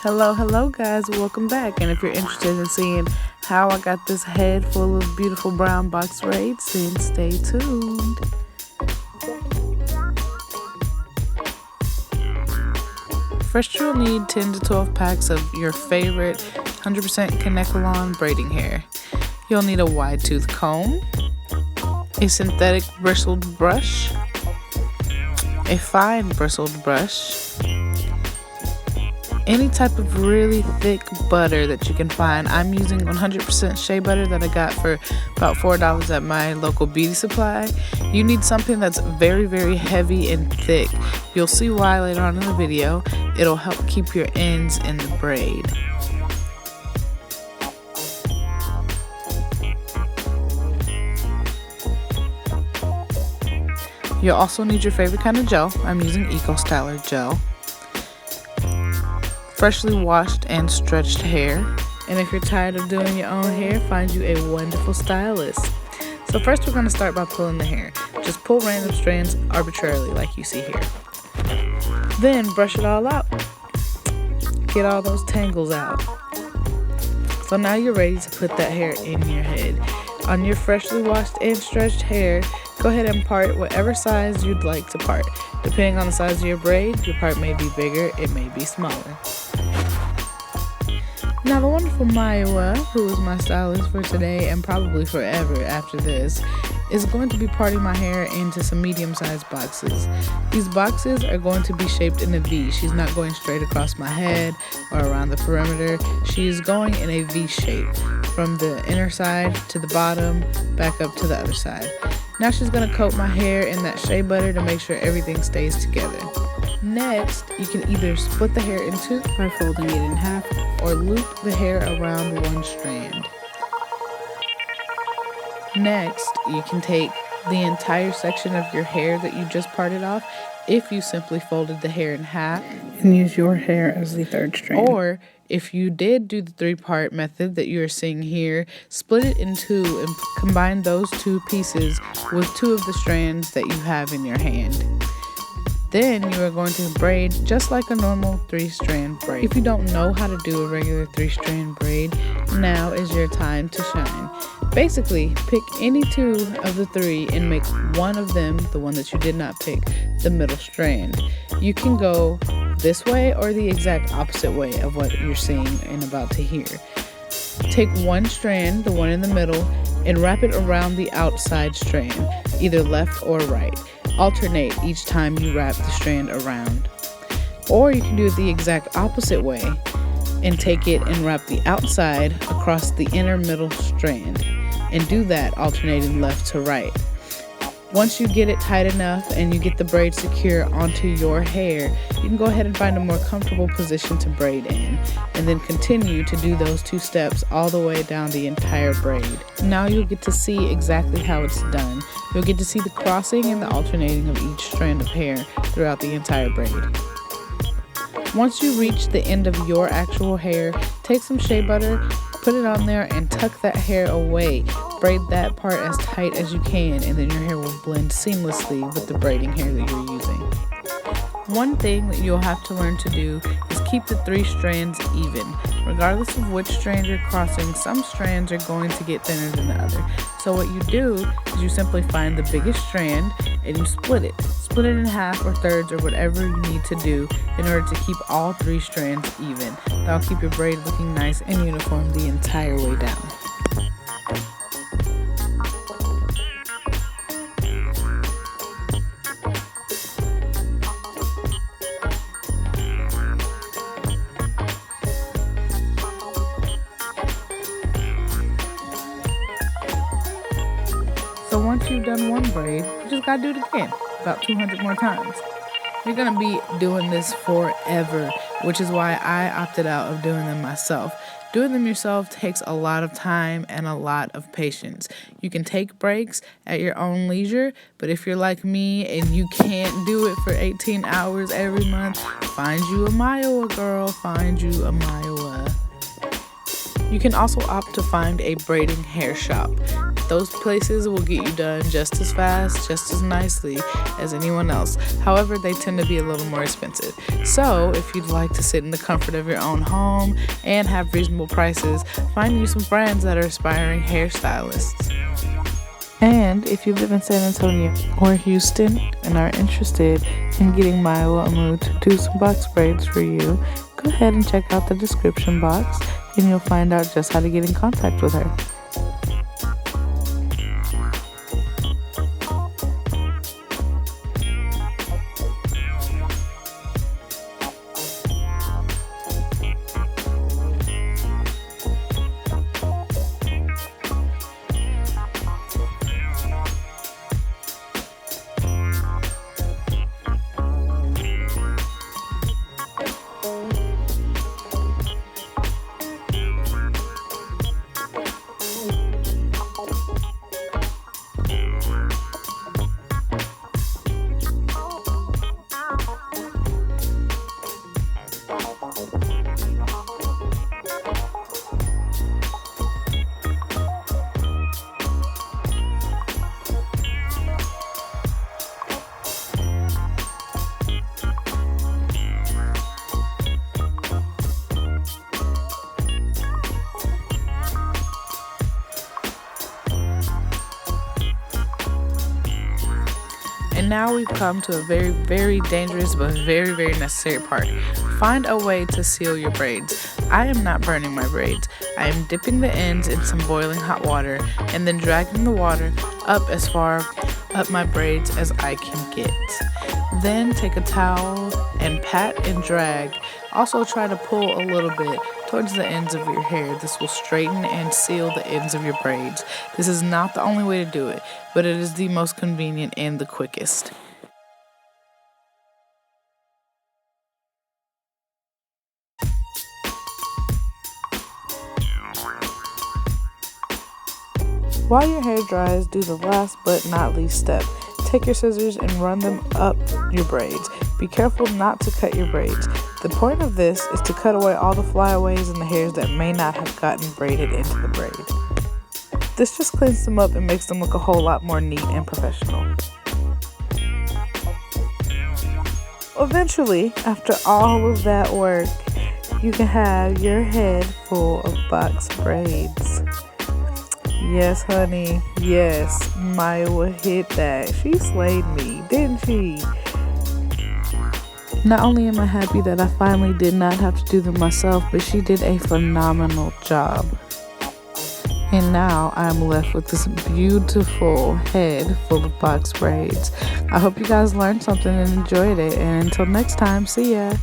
Hello guys, welcome back. And if you're interested in seeing how I got this head full of beautiful brown box braids, then stay tuned. First, you'll need 10 to 12 packs of your favorite 100% Kanekalon braiding hair. You'll need a wide tooth comb, a synthetic bristled brush, a fine bristled brush, any type of really thick butter that you can find. I'm using 100% shea butter that I got for about $4 at my local beauty supply. You need something that's very, very heavy and thick. You'll see why later on in the video. It'll help keep your ends in the braid. You'll also need your favorite kind of gel. I'm using Eco Styler gel. Freshly washed and stretched hair. And if you're tired of doing your own hair, find you a wonderful stylist. So first we're going to start by pulling the hair. Just pull random strands arbitrarily like you see here. Then brush it all out. Get all those tangles out. So now you're ready to put that hair in your head. On your freshly washed and stretched hair, go ahead and part whatever size you'd like to part. Depending on the size of your braid, your part may be bigger, it may be smaller. Now the wonderful Mayowa, who is my stylist for today and probably forever after this, is going to be parting my hair into some medium-sized boxes. These boxes are going to be shaped in a V. She's not going straight across my head or around the perimeter. She's going in a V shape from the inner side to the bottom, back up to the other side. Now she's going to coat my hair in that shea butter to make sure everything stays together. Next, you can either split the hair in two by folding it in half or loop the hair around one strand. Next, you can take the entire section of your hair that you just parted off if you simply folded the hair in half and use your hair as the third strand. Or if you did do the three-part method that you are seeing here, split it in two and combine those two pieces with two of the strands that you have in your hand. Then you are going to braid just like a normal 3-strand braid. If you don't know how to do a regular 3-strand braid, now is your time to shine. Basically, pick any two of the three and make one of them, the one that you did not pick, the middle strand. You can go this way or the exact opposite way of what you're seeing and about to hear. Take one strand, the one in the middle, and wrap it around the outside strand, either left or right. Alternate each time you wrap the strand around. Or you can do it the exact opposite way and take it and wrap the outside across the inner middle strand and do that alternating left to right. Once you get it tight enough and you get the braid secure onto your hair, you can go ahead and find a more comfortable position to braid in, and then continue to do those 2 steps all the way down the entire braid. Now you'll get to see exactly how it's done. You'll get to see the crossing and the alternating of each strand of hair throughout the entire braid. Once you reach the end of your actual hair, take some shea butter, put it on there, and tuck that hair away. Braid that part as tight as you can, and then your hair will blend seamlessly with the braiding hair that you're using. One thing that you'll have to learn to do is keep the 3 strands even. Regardless of which strand you're crossing, some strands are going to get thinner than the other. So what you do is you simply find the biggest strand and you split it. Split it in half or thirds or whatever you need to do in order to keep all 3 strands even. That'll keep your braid looking nice and uniform the entire way down. So once you've done one braid, you just gotta do it again, about 200 more times. You're gonna be doing this forever, which is why I opted out of doing them myself. Doing them yourself takes a lot of time and a lot of patience. You can take breaks at your own leisure, but if you're like me and you can't do it for 18 hours every month, find you a Mayowa girl, find you a Mayowa. You can also opt to find a braiding hair shop. Those places will get you done just as fast, just as nicely as anyone else. However, they tend to be a little more expensive. So if you'd like to sit in the comfort of your own home and have reasonable prices, find you some friends that are aspiring hairstylists. And if you live in San Antonio or Houston and are interested in getting Mayowa Amu to do some box braids for you, go ahead and check out the description box and you'll find out just how to get in contact with her. And now we've come to a very, very dangerous but very, very necessary part. Find a way to seal your braids. I am not burning my braids. I am dipping the ends in some boiling hot water and then dragging the water up as far up my braids as I can get. Then take a towel and pat and drag. Also try to pull a little bit towards the ends of your hair. This will straighten and seal the ends of your braids. This is not the only way to do it, but it is the most convenient and the quickest. While your hair dries, do the last but not least step. Take your scissors and run them up your braids. Be careful not to cut your braids. The point of this is to cut away all the flyaways and the hairs that may not have gotten braided into the braid. This just cleans them up and makes them look a whole lot more neat and professional. Eventually, after all of that work, you can have your head full of box braids. Yes, honey. Yes, Mayowa hit that. She slayed me, didn't she? Not only am I happy that I finally did not have to do them myself, but she did a phenomenal job. And now I'm left with this beautiful head full of box braids. I hope you guys learned something and enjoyed it. And until next time, see ya.